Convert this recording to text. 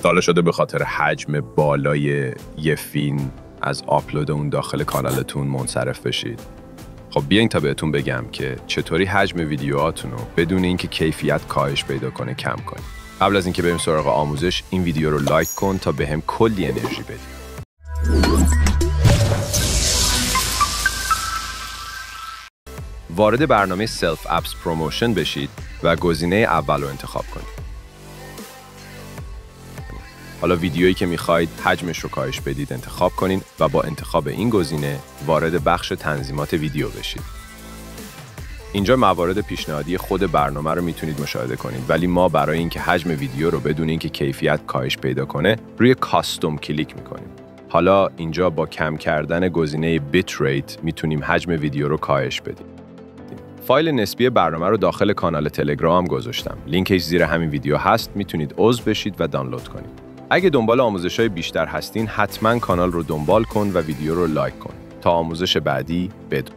حالا شده به خاطر حجم بالای یه فیلم از آپلود اون داخل کانالتون منصرف بشید؟ خب بیاین تا بهتون بگم که چطوری حجم ویدیوهاتون رو بدون اینکه کیفیت کاهش پیدا کنه کم کنید. قبل از اینکه بریم سراغ آموزش، این ویدیو رو لایک کن تا بهم کلی انرژی بدی. وارد برنامه سلف اپس پروموشن بشید و گزینه اول رو انتخاب کنید. حالا ویدیویی که میخواید حجمش رو کاهش بدید انتخاب کنید و با انتخاب این گزینه وارد بخش تنظیمات ویدیو بشید. اینجا موارد پیشنهادی خود برنامه رو میتونید مشاهده کنید، ولی ما برای اینکه حجم ویدیو رو بدون اینکه کیفیت کاهش پیدا کنه روی کاستوم کلیک میکنیم. حالا اینجا با کم کردن گزینه بیت ریت میتونیم حجم ویدیو رو کاهش بدیم. فایل نسبی برنامه رو داخل کانال تلگرام گذاشتم. لینکش زیر همین ویدیو هست، میتونید عضو بشید و دانلود کنید. اگه دنبال آموزش‌های بیشتر هستین، حتما کانال رو دنبال کن و ویدیو رو لایک کن. تا آموزش بعدی بدرود.